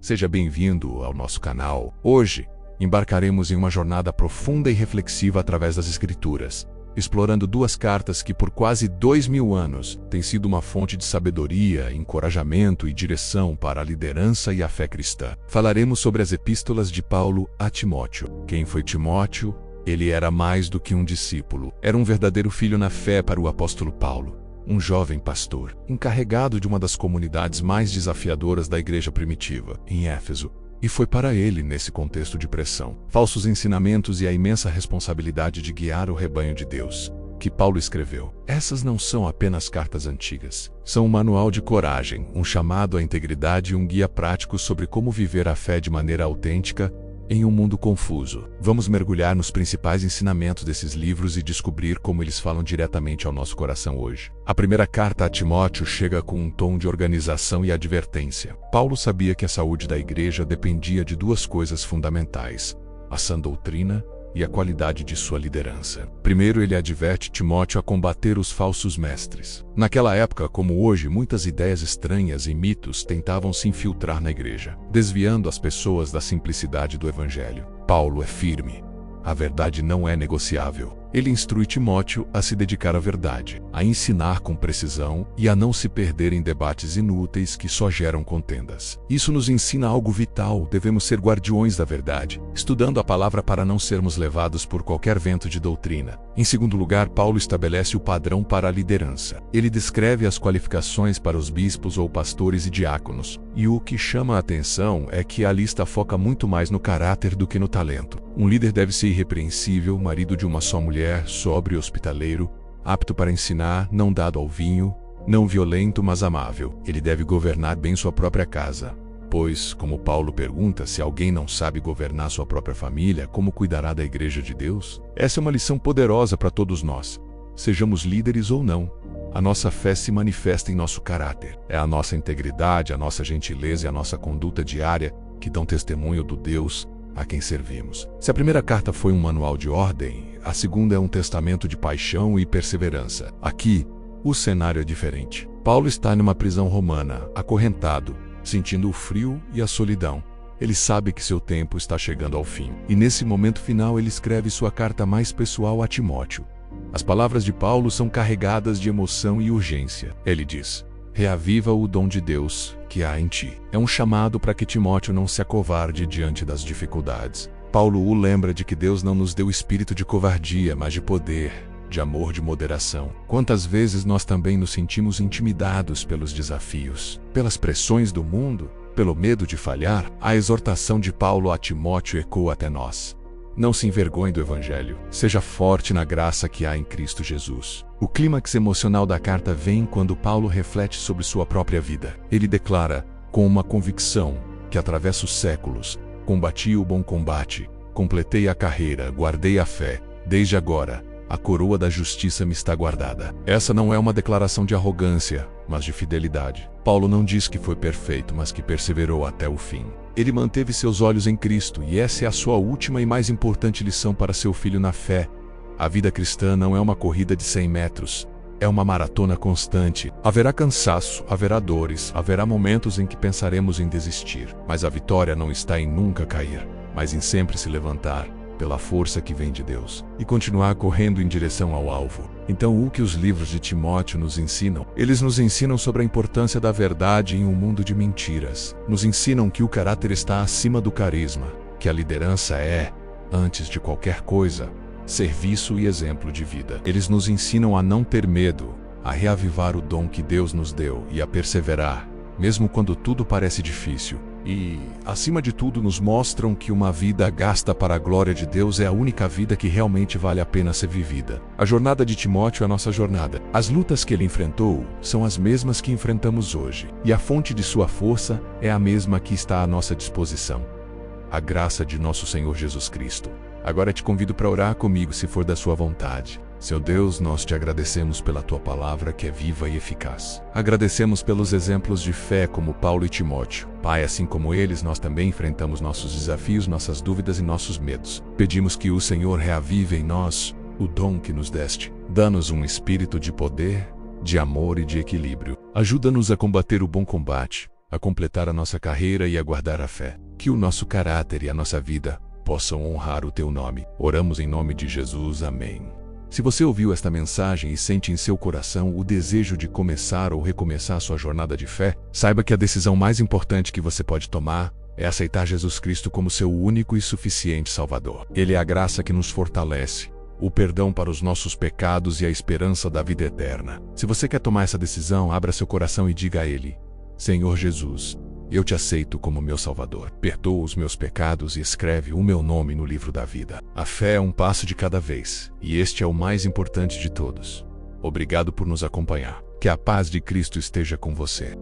Seja bem-vindo ao nosso canal. Hoje, embarcaremos em uma jornada profunda e reflexiva através das Escrituras, explorando duas cartas que por quase 2000 anos têm sido uma fonte de sabedoria, encorajamento e direção para a liderança e a fé cristã. Falaremos sobre as epístolas de Paulo a Timóteo. Quem foi Timóteo? Ele era mais do que um discípulo. Era um verdadeiro filho na fé para o apóstolo Paulo. Um jovem pastor, encarregado de uma das comunidades mais desafiadoras da igreja primitiva, em Éfeso. E foi para ele, nesse contexto de pressão, falsos ensinamentos e a imensa responsabilidade de guiar o rebanho de Deus, que Paulo escreveu. Essas não são apenas cartas antigas. São um manual de coragem, um chamado à integridade e um guia prático sobre como viver a fé de maneira autêntica em um mundo confuso. Vamos mergulhar nos principais ensinamentos desses livros e descobrir como eles falam diretamente ao nosso coração hoje. A primeira carta a Timóteo chega com um tom de organização e advertência. Paulo sabia que a saúde da igreja dependia de duas coisas fundamentais: a sã doutrina e a qualidade de sua liderança. Primeiro, ele adverte Timóteo a combater os falsos mestres. Naquela época, como hoje, muitas ideias estranhas e mitos tentavam se infiltrar na igreja, desviando as pessoas da simplicidade do evangelho. Paulo é firme. A verdade não é negociável. Ele instrui Timóteo a se dedicar à verdade, a ensinar com precisão e a não se perder em debates inúteis que só geram contendas. Isso nos ensina algo vital: devemos ser guardiões da verdade, estudando a palavra para não sermos levados por qualquer vento de doutrina. Em segundo lugar, Paulo estabelece o padrão para a liderança. Ele descreve as qualificações para os bispos ou pastores e diáconos. E o que chama a atenção é que a lista foca muito mais no caráter do que no talento. Um líder deve ser irrepreensível, marido de uma só mulher, sóbrio e hospitaleiro, apto para ensinar, não dado ao vinho, não violento, mas amável. Ele deve governar bem sua própria casa. Pois, como Paulo pergunta, se alguém não sabe governar sua própria família, como cuidará da igreja de Deus? Essa é uma lição poderosa para todos nós. Sejamos líderes ou não, a nossa fé se manifesta em nosso caráter. É a nossa integridade, a nossa gentileza e a nossa conduta diária que dão testemunho do Deus a quem servimos. Se a primeira carta foi um manual de ordem, a segunda é um testamento de paixão e perseverança. Aqui, o cenário é diferente. Paulo está numa prisão romana, acorrentado, sentindo o frio e a solidão. Ele sabe que seu tempo está chegando ao fim. E nesse momento final ele escreve sua carta mais pessoal a Timóteo. As palavras de Paulo são carregadas de emoção e urgência. Ele diz: reaviva o dom de Deus que há em ti. É um chamado para que Timóteo não se acovarde diante das dificuldades. Paulo o lembra de que Deus não nos deu espírito de covardia, mas de poder, de amor, de moderação. Quantas vezes nós também nos sentimos intimidados pelos desafios, pelas pressões do mundo, pelo medo de falhar? A exortação de Paulo a Timóteo ecoa até nós. Não se envergonhe do Evangelho. Seja forte na graça que há em Cristo Jesus. O clímax emocional da carta vem quando Paulo reflete sobre sua própria vida. Ele declara, com uma convicção que atravessa os séculos: combati o bom combate, completei a carreira, guardei a fé. Desde agora, a coroa da justiça me está guardada. Essa não é uma declaração de arrogância, mas de fidelidade. Paulo não diz que foi perfeito, mas que perseverou até o fim. Ele manteve seus olhos em Cristo, e essa é a sua última e mais importante lição para seu filho na fé. A vida cristã não é uma corrida de 100 metros. É uma maratona constante. Haverá cansaço, haverá dores, haverá momentos em que pensaremos em desistir. Mas a vitória não está em nunca cair, mas em sempre se levantar, pela força que vem de Deus, e continuar correndo em direção ao alvo. Então, o que os livros de Timóteo nos ensinam? Eles nos ensinam sobre a importância da verdade em um mundo de mentiras. Nos ensinam que o caráter está acima do carisma, que a liderança é, antes de qualquer coisa, serviço e exemplo de vida. Eles nos ensinam a não ter medo, a reavivar o dom que Deus nos deu e a perseverar, mesmo quando tudo parece difícil. E, acima de tudo, nos mostram que uma vida gasta para a glória de Deus é a única vida que realmente vale a pena ser vivida. A jornada de Timóteo é a nossa jornada. As lutas que ele enfrentou são as mesmas que enfrentamos hoje. E a fonte de sua força é a mesma que está à nossa disposição: a graça de nosso Senhor Jesus Cristo. Agora te convido para orar comigo, se for da sua vontade. Seu Deus, nós te agradecemos pela tua palavra que é viva e eficaz. Agradecemos pelos exemplos de fé como Paulo e Timóteo. Pai, assim como eles, nós também enfrentamos nossos desafios, nossas dúvidas e nossos medos. Pedimos que o Senhor reavive em nós o dom que nos deste. Dá-nos um espírito de poder, de amor e de equilíbrio. Ajuda-nos a combater o bom combate, a completar a nossa carreira e a guardar a fé. Que o nosso caráter e a nossa vida possam honrar o teu nome. Oramos em nome de Jesus. Amém. Se você ouviu esta mensagem e sente em seu coração o desejo de começar ou recomeçar sua jornada de fé, saiba que a decisão mais importante que você pode tomar é aceitar Jesus Cristo como seu único e suficiente Salvador. Ele é a graça que nos fortalece, o perdão para os nossos pecados e a esperança da vida eterna. Se você quer tomar essa decisão, abra seu coração e diga a Ele: Senhor Jesus, eu te aceito como meu Salvador. Perdoa os meus pecados e escreve o meu nome no livro da vida. A fé é um passo de cada vez, e este é o mais importante de todos. Obrigado por nos acompanhar. Que a paz de Cristo esteja com você.